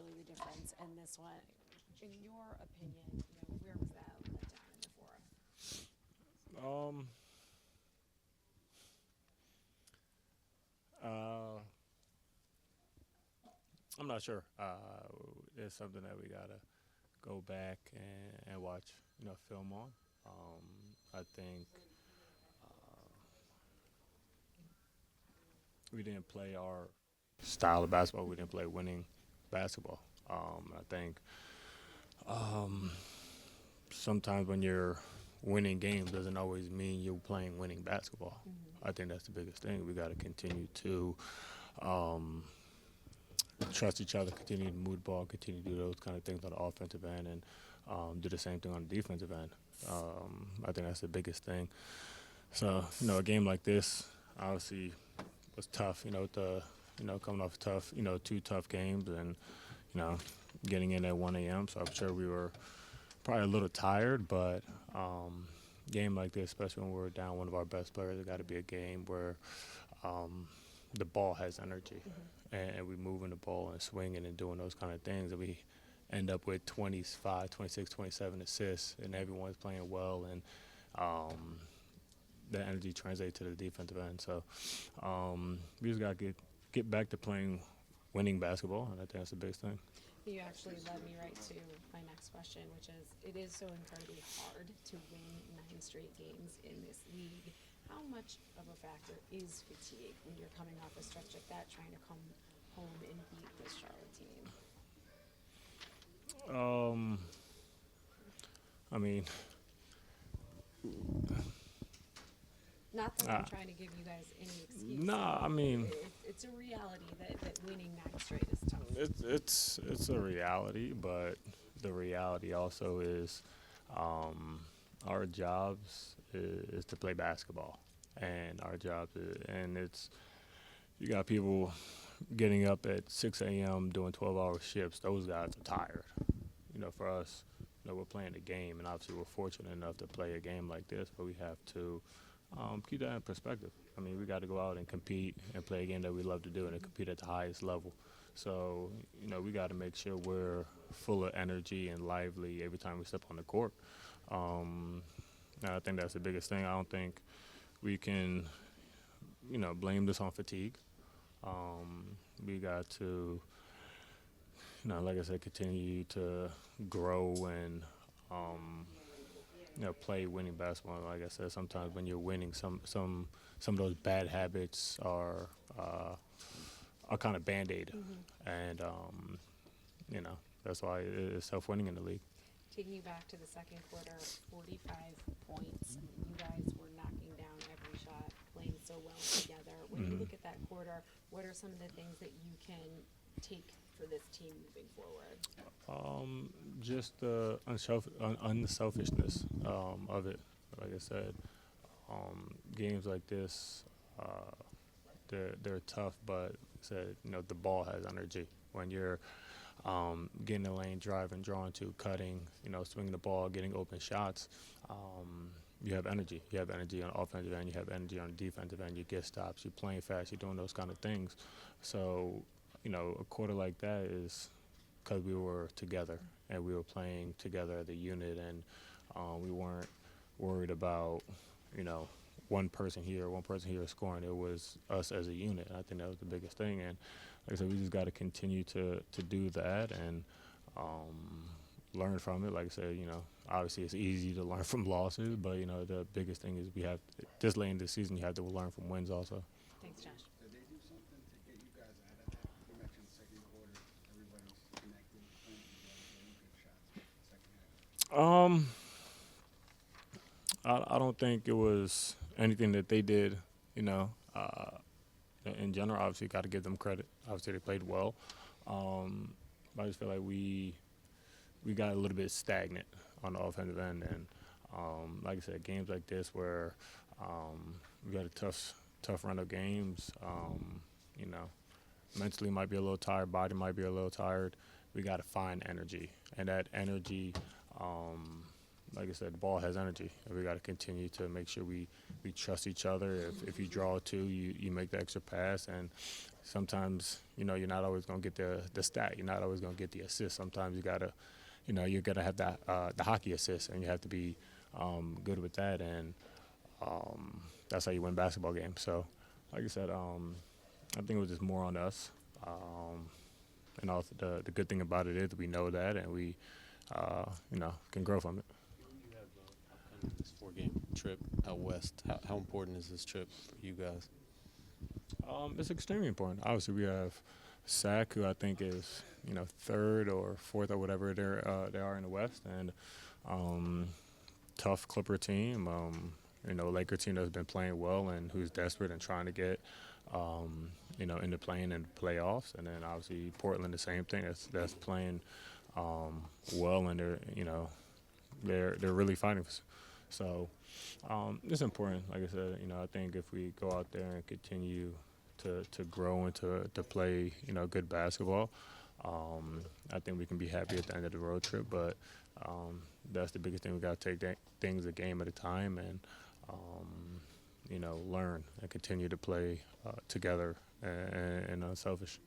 really the difference in this one. In your opinion, where was that let down in the fourth? Um, uh, I'm not sure. It's something that we gotta go back and watch, film on. I think we didn't play our style of basketball. We didn't play winning basketball. I think um, sometimes when you're winning games doesn't always mean you're playing winning basketball. I think that's the biggest thing. We got to continue to um, trust each other, continue to move the ball, continue to do those kind of things on the offensive end, and do the same thing on the defensive end. I think that's the biggest thing. So, a game like this obviously was tough. Coming off tough, two tough games, and you know, getting in at 1 a.m. So I'm sure we were probably a little tired, but game like this, especially when we're down one of our best players, it got to be a game where um, the ball has energy, and we moving the ball and swinging and doing those kind of things, and we end up with 25, 26, 27 assists, and everyone's playing well, and um, the energy translates to the defensive end. So we just got to get back to playing winning basketball, and I think that's the biggest thing. You actually led me right to my next question, which is it is so incredibly hard to win 9 straight games in this league. How much of a factor is fatigue when you're coming off a stretch like that, trying to come home and beat this Charlotte team? Um, I mean, Not that uh, I'm trying to give you guys any excuse. nah, I mean, It's a reality that winning 9 straight is tough. it's a reality, but the reality also is our jobs is to play basketball, and our jobs and it's you got people getting up at 6 a.m. doing 12-hour shifts. Those guys are tired. For us, we're playing the game, and obviously we're fortunate enough to play a game like this, but we have to keep that in perspective. I mean, we got to go out and compete and play a game that we love to do and compete at the highest level. So, we got to make sure we're full of energy and lively every time we step on the court. Um, and I think that's the biggest thing. I don't think we can, blame this on fatigue. We got to, like I said, continue to grow and play winning basketball. Like I said, sometimes when you're winning, some of those bad habits are kind of band-aid, and that's why it's tough winning in the league. Taking you back to the second quarter, 45 points. You guys were knocking down every shot, playing so well together. When you look at that quarter, what are some of the things that you can take for this team moving forward? Just the unselfishness of it. Like I said, games like this, they're tough, but said the ball has energy. When you're getting the lane, driving, drawing to, cutting, swinging the ball, getting open shots, you have energy. You have energy on the offensive end. You have energy on the defensive end. You get stops. You're playing fast. You're doing those kind of things. So, a quarter like that is because we were together and we were playing together as a unit, and we weren't worried about, one person here scoring. It was us as a unit. I think that was the biggest thing. And like I said, we just got to continue to do that and learn from it. Like I said, obviously it's easy to learn from losses, but the biggest thing is we have this late in the season. You have to learn from wins also. Thanks, Josh. Did they do something to get you guys out of that? You mentioned second quarter, everybody's connected, playing together, getting good shots in the second half. Um, I don't think it was anything that they did. You know, uh, in general, obviously, got to give them credit. Obviously, they played well. But I just feel like we got a little bit stagnant on the offensive end, and like I said, games like this where we got a tough run of games. You know, mentally might be a little tired, body might be a little tired. We got to find energy, and that energy, like I said, the ball has energy, and we got to continue to make sure we trust each other. If you draw a two, you make the extra pass, and sometimes you're not always going to get the stat. You're not always going to get the assist. Sometimes you gotta, you're gonna have that the hockey assist, and you have to be good with that, and that's how you win basketball games. So, like I said, I think it was just more on us. And also the good thing about it is we know that, and we, can grow from it. You have this 4-game trip out west. How important is this trip for you guys? It's extremely important. Obviously, we have SAC, who I think is third or fourth or whatever they are in the West, and tough Clipper team. Laker team that's been playing well and who's desperate and trying to get into playing in the playoffs, and then obviously Portland the same thing. That's playing well, and they're really fighting. So it's important. Like I said, I think if we go out there and continue to grow and to play good basketball, I think we can be happy at the end of the road trip. But that's the biggest thing. We got to take things a game at a time and learn and continue to play together and unselfish.